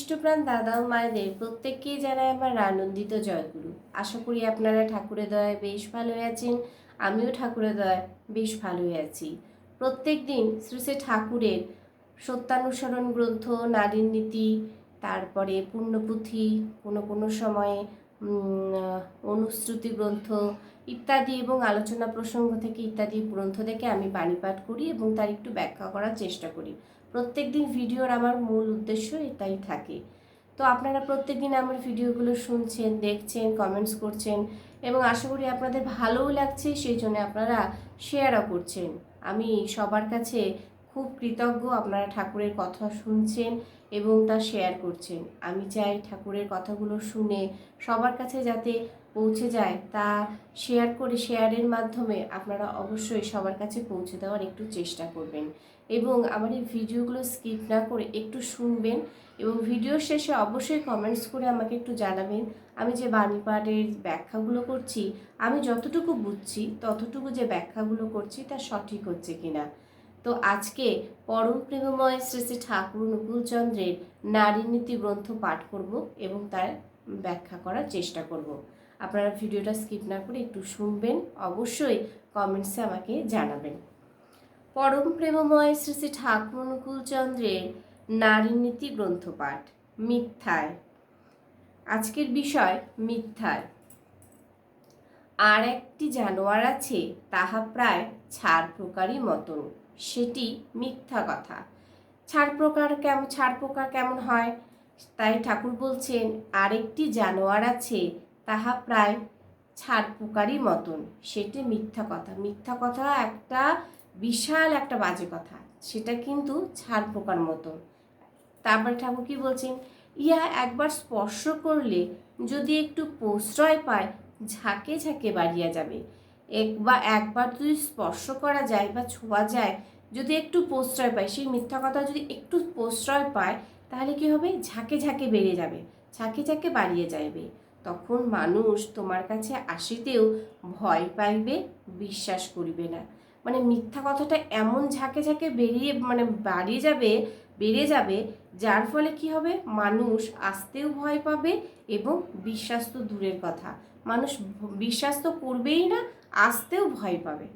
ইষ্টপ্রাণ দাদা ও মায়েদের প্রত্যেককেই জানাই আমার আনন্দিত জয়গুরু। আশা করি আপনারা ঠাকুরের দয়ায় বেশ ভালোই আছেন। আমিও ঠাকুরের দয়ায় বেশ ভালোই আছি। প্রত্যেক দিন শ্রী শ্রী ঠাকুরের সত্যানুসরণ গ্রন্থ, নারীর নীতি, তারপরে পুণ্যপুঁথি, কোনো কোনো সময়ে অনুশ্রুতি গ্রন্থ ইত্যাদি এবং আলোচনা প্রসঙ্গ থেকে ইত্যাদি গ্রন্থ থেকে আমি বাণী পাঠ করি এবং তার একটু ব্যাখ্যা করার চেষ্টা করি। প্রত্যেক দিন ভিডিওর আমার মূল উদ্দেশ্য এটাই থাকে। তো আপনারা প্রত্যেক দিন আমার ভিডিওগুলো শুনছেন, দেখছেন, কমেন্টস করছেন এবং আশা করি আপনাদের ভালোও লাগছে, সেই জন্য আপনারা শেয়ারও করছেন। আমি সবার কাছে খুব কৃতজ্ঞ, আপনারা ঠাকুরের কথা শুনছেন এবং তা শেয়ার করছেন। আমি চাই ঠাকুরের কথাগুলো শুনে সবার কাছে যাতে পৌঁছে যায়, তা শেয়ারের মাধ্যমে আপনারা অবশ্যই সবার কাছে পৌঁছে দেওয়ার একটু চেষ্টা করবেন এবং আমার এই ভিডিওগুলো স্কিপ না করে একটু শুনবেন এবং ভিডিওর শেষে অবশ্যই কমেন্টস করে আমাকে একটু জানাবেন আমি যে বাণী পাঠের ব্যাখ্যাগুলো করছি, আমি যতটুকু বুঝছি ততটুকু যে ব্যাখ্যাগুলো করছি তা সঠিক হচ্ছে কিনা। তো আজকে পরম প্রেমময় শ্রী শ্রী ঠাকুর অনুকূলচন্দ্রের নারী নীতি গ্রন্থ পাঠ করব এবং তার ব্যাখ্যা করার চেষ্টা করব। আপনারা ভিডিওটা স্কিপ না করে একটু শুনবেন, অবশ্যই কমেন্টসে আমাকে জানাবেন। পরম প্রেমময় শ্রী শ্রী ঠাকুর অনুকূলচন্দ্রের নারী নীতি গ্রন্থ পাঠ। মিথ্যায়। আজকের বিষয় মিথ্যায়। আর একটি জানোয়ার আছে, তাহা প্রায় ছাড় প্রকারই মতন, সেটি মিথ্যা কথা। ছাড় প্রকার কেমন হয়? তাই ঠাকুর বলছেন আরেকটি জানোয়ার আছে, তাহা প্রায় ছাড় প্রকারই মতন, সেটি মিথ্যা কথা। মিথ্যা কথা একটা বিশাল একটা বাজে কথা, সেটা কিন্তু ছাড় পোকার মতন। তারপরে ঠাকুর কি বলছেন, ইহা একবার স্পর্শ করলে যদি একটু প্রশ্রয় পায়, ঝাঁকে ঝাঁকে বাড়িয়া যাবে। একবার যদি স্পর্শ করা যায় বা ছোঁয়া যায়, যদি একটু প্রশ্রয় পায়, সেই মিথ্যা কথা যদি একটু প্রশ্রয় পায়, তাহলে কি হবে? ঝাঁকে ঝাঁকে বেড়ে যাবে, ঝাঁকে ঝাঁকে বাড়িয়ে যাবে। তখন মানুষ তোমার কাছে আসিতেও ভয় পাইবে, বিশ্বাস করিবে না। মানে মিথ্যা কথাটা এমন ঝাঁকে ঝাঁকে বেড়ে যাবে, যার ফলে কি হবে? মানুষ আসতেও ভয় পাবে এবং বিশ্বাস তো দূরের কথা, মানুষ বিশ্বাস তো করবেই না, আসতেও ভয় পাবে।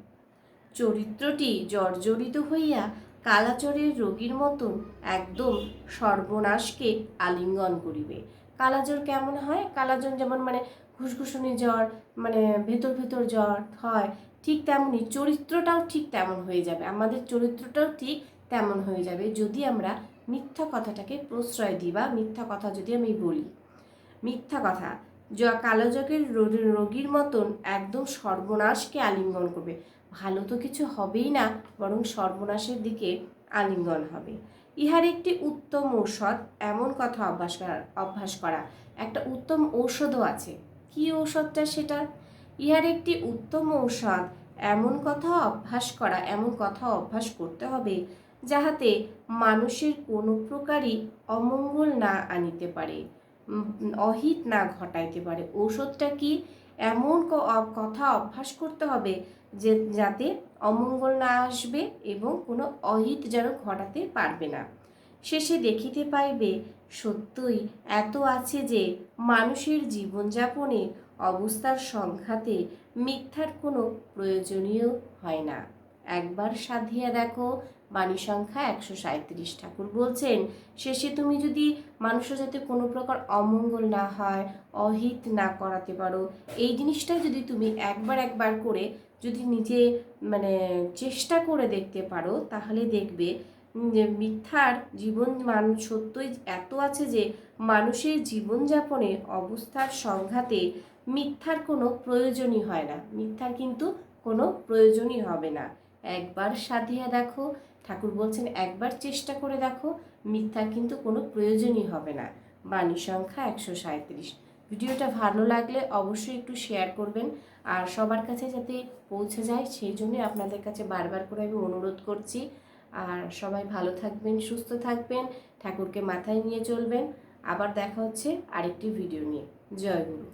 চরিত্রটি জর্জরিত হইয়া কালাজ্বরের রোগীর মতন একদম সর্বনাশকে আলিঙ্গন করিবে। কালাজ্বর কেমন হয়? কালাজ্বর যেমন ঘুসঘুসনি জ্বর, ভেতর ভেতর জ্বর হয়, ঠিক তেমনি চরিত্রটাও ঠিক তেমন হয়ে যাবে। আমাদের চরিত্রটাও ঠিক তেমন হয়ে যাবে যদি আমরা মিথ্যা কথাটাকে প্রশ্রয় দিই বা মিথ্যা কথা যদি আমি বলি। মিথ্যা কথা কালোজগের রোগীর মতন একদম সর্বনাশকে আলিঙ্গন করবে। ভালো তো কিছু হবেই না, বরং সর্বনাশের দিকে আলিঙ্গন হবে। ইহার একটি উত্তম ঔষধ, এমন কথা অভ্যাস করা। একটা উত্তম ঔষধও আছে। কি ঔষধটা সেটা? ইহার একটি উত্তম ঔষধ, এমন কথা অভ্যাস করতে হবে যাহাতে মানুষের কোনো প্রকারই অমঙ্গল না আনিতে পারে, অহিত না ঘটাইতে পারে। ঔষধটা কি? এমন কথা অভ্যাস করতে হবে যে যাতে অমঙ্গল না আসবে এবং কোনো অহিত যেন ঘটাতে পারবে না। শেষে দেখিতে পাইবে সত্যই এত আছে যে মানুষের জীবনযাপনে অবস্থার সংঘাতে মিথ্যার কোনো প্রয়োজনীয় হয় না। একবার সাধিয়া দেখো। বাণী সংখ্যা 137। ঠাকুর বলছেন শেষে তুমি যদি মানুষের যাতে কোনো প্রকার অমঙ্গল না হয়, অহিত না করাতে পারো, এই জিনিসটা যদি তুমি একবার করে যদি নিজে চেষ্টা করে দেখতে পারো, তাহলে দেখবে যে মিথ্যার সত্যই এত আছে যে মানুষের জীবনযাপনে অবস্থার সংঘাতে মিথ্যার কোনো প্রয়োজনই হয় না। মিথ্যার কিন্তু কোনো প্রয়োজনই হবে না। একবার সাধিয়া দেখো। ঠাকুর বলছেন একবার চেষ্টা করে দেখো, মিথ্যার কিন্তু কোনো প্রয়োজনই হবে না। বাণী সংখ্যা 137। ভিডিওটা ভালো লাগলে অবশ্যই একটু শেয়ার করবেন আর সবার কাছে যাতে পৌঁছে যায় সেই জন্য আপনাদের কাছে বারবার করে আমি অনুরোধ করছি। আর সবাই ভালো থাকবেন, সুস্থ থাকবেন, ঠাকুরকে মাথায় নিয়ে চলবেন। আবার দেখা হচ্ছে আরেকটি ভিডিও নিয়ে। জয় গুরু।